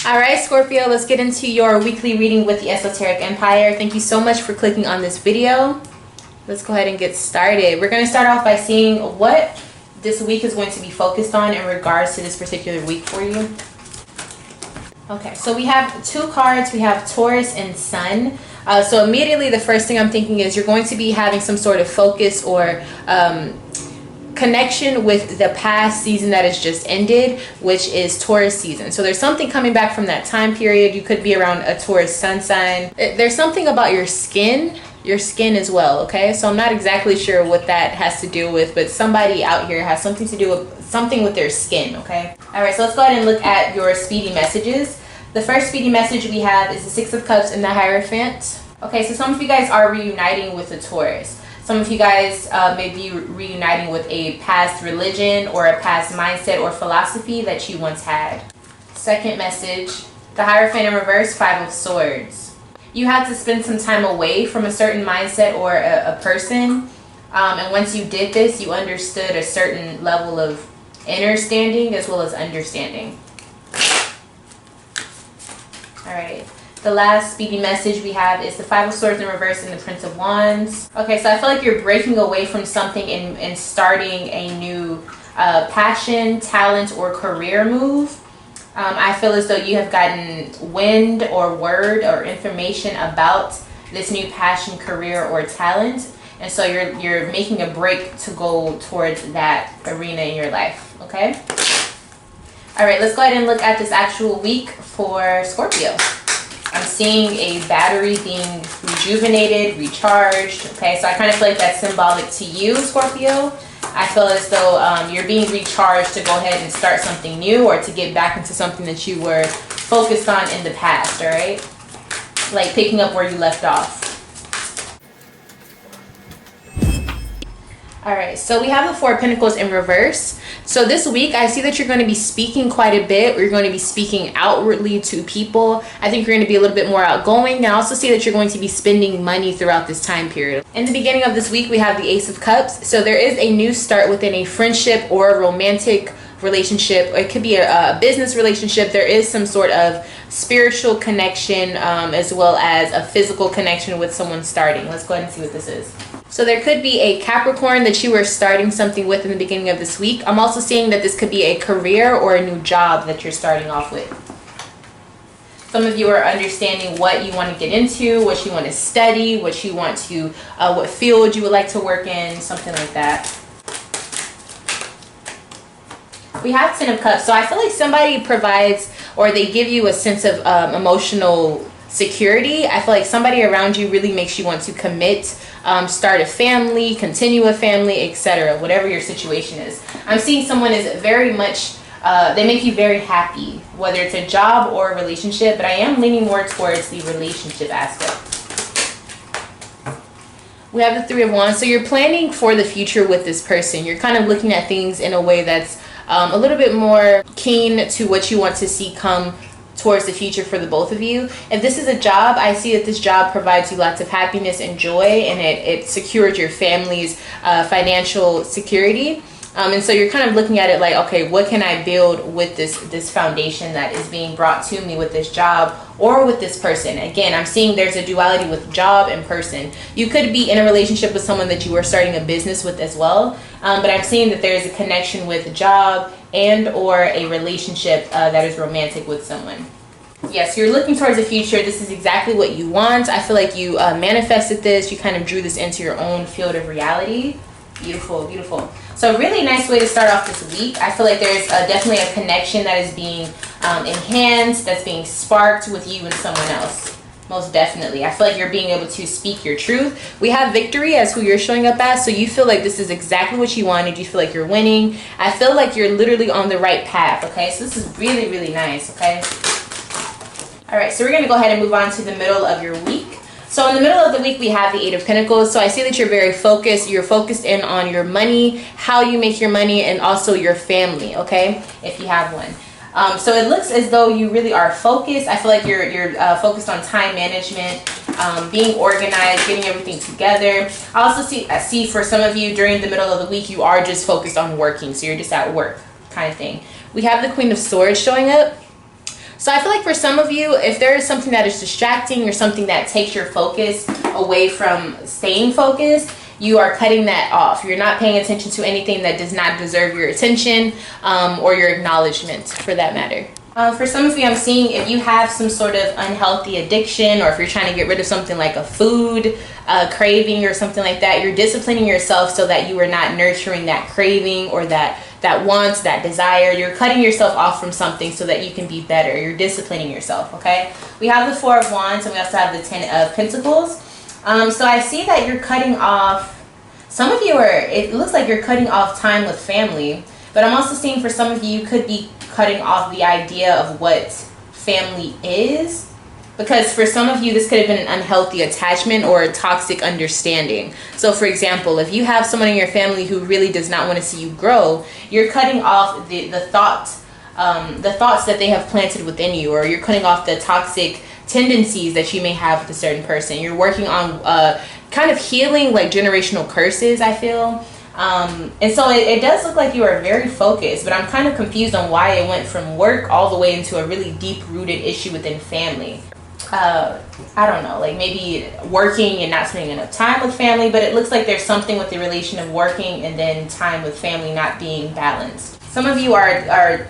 All right, Scorpio, let's get into your weekly reading with the Esoteric Empire. Thank you so much for clicking on this video. Let's go ahead and get started. We're going to start off by seeing what this week is going to be focused on in regards to this particular week for you. Okay, so we have two cards. We have Taurus and Sun. So immediately the first thing I'm thinking is you're going to be having some sort of focus or connection with the past season that has just ended, which is Taurus season. So there's something coming back from that time period. You could be around a Taurus sun sign. There's something about your skin as well, okay? So I'm not exactly sure what that has to do with, but somebody out here has something to do with something with their skin, okay? All right, so let's go ahead and look at your speedy messages. The first speedy message we have is the Six of Cups and the Hierophant. Okay, so some of you guys are reuniting with the Taurus. Some of you guys may be reuniting with a past religion or a past mindset or philosophy that you once had. Second message, the Hierophant in reverse, Five of Swords. You had to spend some time away from a certain mindset or a person. And once you did this, you understood a certain level of understanding as well as understanding. All right. The last speedy message we have is the Five of Swords in reverse and the Prince of Wands. Okay, so I feel like you're breaking away from something and starting a new passion, talent, or career move. I feel as though you have gotten wind or word or information about this new passion, career, or talent. And so you're making a break to go towards that arena in your life, okay? All right, let's go ahead and look at this actual week for Scorpio. I'm seeing a battery being rejuvenated, recharged. Okay, so I kind of feel like that's symbolic to you, Scorpio. I feel as though you're being recharged to go ahead and start something new or to get back into something that you were focused on in the past, all right? Like picking up where you left off. All right, so we have the Four of Pentacles in reverse. So this week, I see that you're going to be speaking quite a bit. Or you're going to be speaking outwardly to people. I think you're going to be a little bit more outgoing. I also see that you're going to be spending money throughout this time period. In the beginning of this week, we have the Ace of Cups. So there is a new start within a friendship or a romantic relationship. It could be a business relationship. There is some sort of spiritual connection as well as a physical connection with someone starting. Let's go ahead and see what this is. So there could be a Capricorn that you were starting something with in the beginning of this week. I'm also seeing that this could be a career or a new job that you're starting off with. Some of you are understanding what you want to get into, what you want to study, what you want to, what field you would like to work in, something like that. We have Ten of Cups. So I feel like somebody provides or they give you a sense of emotional security. I feel like somebody around you really makes you want to commit, start a family, continue a family, etc. Whatever your situation is. I'm seeing someone is very much, they make you very happy, whether it's a job or a relationship, but I am leaning more towards the relationship aspect. We have the Three of Wands. So you're planning for the future with this person. You're kind of looking at things in a way that's a little bit more keen to what you want to see come towards the future for the both of you. If this is a job, I see that this job provides you lots of happiness and joy, and it secured your family's financial security. And so you're kind of looking at it like, okay, what can I build with this foundation that is being brought to me with this job or with this person? Again, I'm seeing there's a duality with job and person. You could be in a relationship with someone that you are starting a business with as well. But I'm seeing that there's a connection with job and or a relationship that is romantic with someone. Yes, you're looking towards the future. This is exactly what you want. I feel like you manifested this. You kind of drew this into your own field of reality. Beautiful, beautiful. So a really nice way to start off this week. I feel like there's definitely a connection that is being enhanced, that's being sparked with you and someone else. Most definitely. I feel like you're being able to speak your truth. We have victory as who you're showing up as. So you feel like this is exactly what you wanted. You feel like you're winning. I feel like you're literally on the right path. Okay, so this is really, really nice. Okay. All right, so we're going to go ahead and move on to the middle of your week. So in the middle of the week, we have the Eight of Pentacles. So I see that you're very focused. You're focused in on your money, how you make your money, and also your family, okay, if you have one. So it looks as though you really are focused. I feel like you're focused on time management, being organized, getting everything together. I also see for some of you during the middle of the week, you are just focused on working. So you're just at work kind of thing. We have the Queen of Swords showing up. So I feel like for some of you, if there is something that is distracting or something that takes your focus away from staying focused, you are cutting that off. You're not paying attention to anything that does not deserve your attention or your acknowledgement, for that matter. For some of you, I'm seeing if you have some sort of unhealthy addiction, or if you're trying to get rid of something like a food craving or something like that, you're disciplining yourself so that you are not nurturing that craving or that want, that desire. You're cutting yourself off from something so that you can be better. You're disciplining yourself, okay? We have the Four of Wands, and we also have the Ten of Pentacles. So I see that you're cutting off, some of you it looks like you're cutting off time with family, but I'm also seeing for some of you, you could be cutting off the idea of what family is, because for some of you this could have been an unhealthy attachment or a toxic understanding. So for example, if you have someone in your family who really does not want to see you grow, you're cutting off the thoughts that they have planted within you, or you're cutting off the toxic tendencies that you may have with a certain person. You're working on kind of healing like generational curses, I feel. And so it does look like you are very focused, but I'm kind of confused on why it went from work all the way into a really deep-rooted issue within family. I don't know, like maybe working and not spending enough time with family, but it looks like there's something with the relation of working and then time with family not being balanced. Some of you are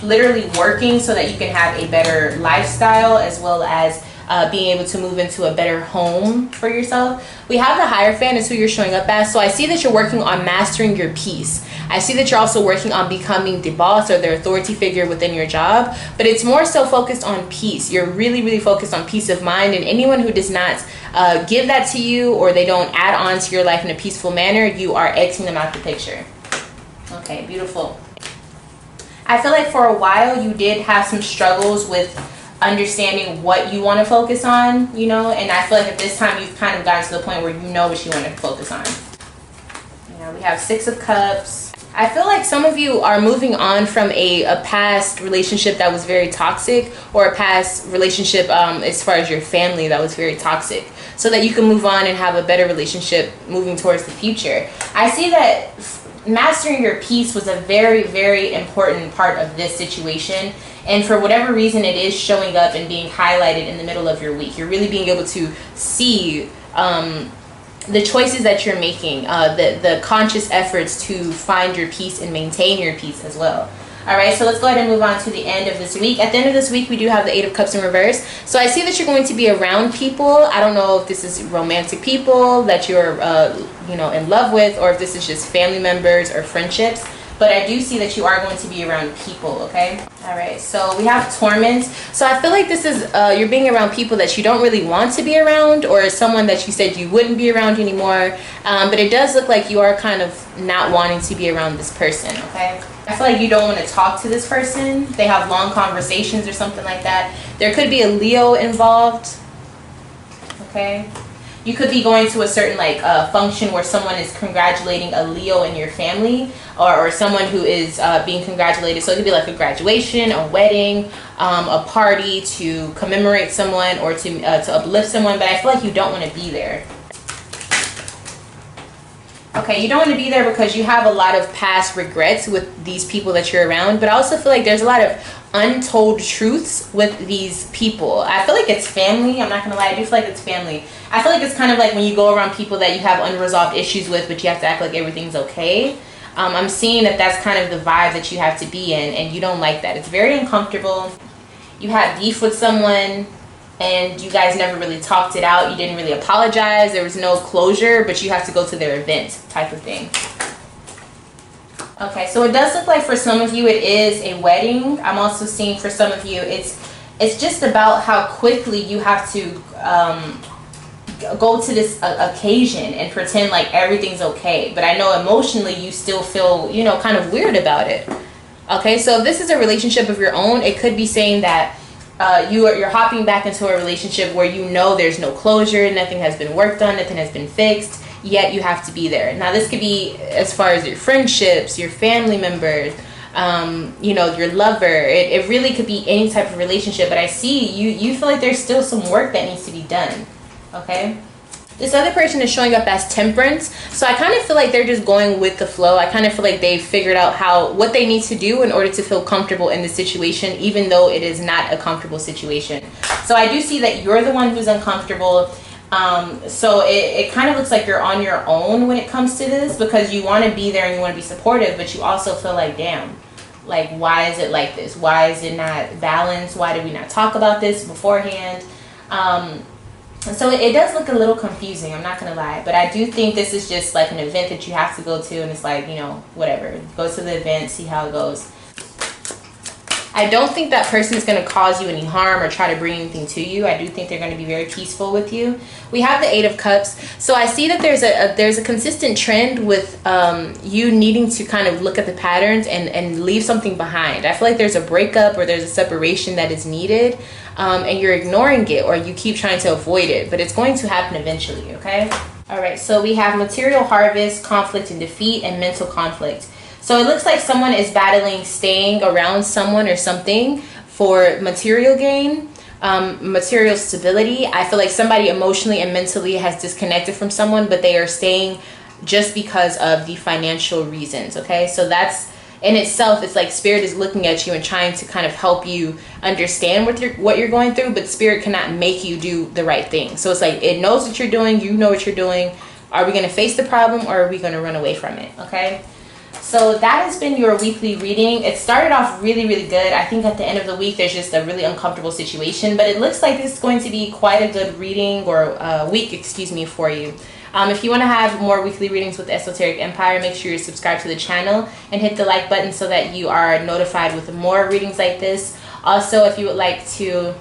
literally working so that you can have a better lifestyle, as well as being able to move into a better home for yourself. We have the Hierophant is who you're showing up as. So I see that you're working on mastering your peace. I see that you're also working on becoming the boss or the authority figure within your job, but it's more so focused on peace. You're really, really focused on peace of mind, and anyone who does not give that to you, or they don't add on to your life in a peaceful manner, you are Xing them out the picture. Okay, beautiful. I feel like for a while you did have some struggles with understanding what you want to focus on, you know, and I feel like at this time you've kind of gotten to the point where you know what you want to focus on. You know, we have Six of Cups. I feel like some of you are moving on from a past relationship that was very toxic, or a past relationship as far as your family that was very toxic, so that you can move on and have a better relationship moving towards the future. I see that mastering your peace was a very, very important part of this situation. And for whatever reason, it is showing up and being highlighted in the middle of your week. You're really being able to see the choices that you're making, the conscious efforts to find your peace and maintain your peace as well. All right, so let's go ahead and move on to the end of this week. At the end of this week, we do have the Eight of Cups in reverse. So I see that you're going to be around people. I don't know if this is romantic people that you're, in love with, or if this is just family members or friendships. But I do see that you are going to be around people, okay? All right, so we have Torment. So I feel like this is, you're being around people that you don't really want to be around, or someone that you said you wouldn't be around anymore. But it does look like you are kind of not wanting to be around this person, okay? I feel like you don't want to talk to this person. They have long conversations or something like that. There could be a Leo involved, okay? You could be going to a certain function where someone is congratulating a Leo in your family, or someone who is being congratulated. So it could be like a graduation, a wedding, a party to commemorate someone, or to uplift someone. But I feel like you don't want to be there. Okay, you don't want to be there because you have a lot of past regrets with these people that you're around. But I also feel like there's a lot of untold truths with these people. I feel like it's family. I'm not gonna lie, I do feel like it's family. I feel like it's kind of like when you go around people that you have unresolved issues with, but you have to act like everything's okay. I'm seeing that that's kind of the vibe that you have to be in, and you don't like that. It's very uncomfortable. You had beef with someone and you guys never really talked it out. You didn't really apologize. There was no closure, but you have to go to their event type of thing. Okay, so it does look like for some of you it is a wedding. I'm also seeing for some of you it's just about how quickly you have to go to this occasion and pretend like everything's okay. But I know emotionally you still feel, kind of weird about it. Okay, so if this is a relationship of your own, it could be saying that you're hopping back into a relationship where there's no closure, nothing has been worked on, nothing has been fixed, yet you have to be there. Now this could be as far as your friendships, your family members, your lover. It really could be any type of relationship, but I see you feel like there's still some work that needs to be done. Okay, This other person is showing up as Temperance. So I kind of feel like they're just going with the flow. I kind of feel like they've figured out what they need to do in order to feel comfortable in the situation, even though it is not a comfortable situation. So I do see that you're the one who's uncomfortable. So it kind of looks like you're on your own when it comes to this, because you want to be there and you want to be supportive, but you also feel like, damn, like, why is it like this? Why is it not balanced? Why did we not talk about this beforehand? So it does look a little confusing, I'm not gonna lie, but I do think this is just like an event that you have to go to, and it's like, you know, whatever, go to the event, see how it goes. I don't think that person is going to cause you any harm or try to bring anything to you. I do think they're going to be very peaceful with you. We have the Eight of Cups. So I see that there's a consistent trend with you needing to kind of look at the patterns and leave something behind. I feel like there's a breakup or there's a separation that is needed, and you're ignoring it, or you keep trying to avoid it, but it's going to happen eventually, okay? All right, so we have material harvest, conflict and defeat, and mental conflict. So it looks like someone is battling staying around someone or something for material gain, material stability. I feel like somebody emotionally and mentally has disconnected from someone, but they are staying just because of the financial reasons, okay? So that's in itself, it's like Spirit is looking at you and trying to kind of help you understand what you're going through, but Spirit cannot make you do the right thing. So it's like it knows what you're doing, you know what you're doing. Are we going to face the problem, or are we going to run away from it, okay? So that has been your weekly reading. It started off really, really good. I think at the end of the week, there's just a really uncomfortable situation, but it looks like this is going to be quite a good reading, or week, excuse me, for you. If you want to have more weekly readings with Esoteric Empire, make sure you subscribe to the channel and hit the like button so that you are notified with more readings like this. Also, if you would like to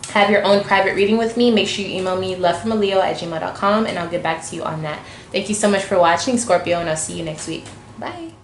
have your own private reading with me, make sure you email me lovefromaleo@gmail.com, and I'll get back to you on that. Thank you so much for watching, Scorpio, and I'll see you next week. Bye.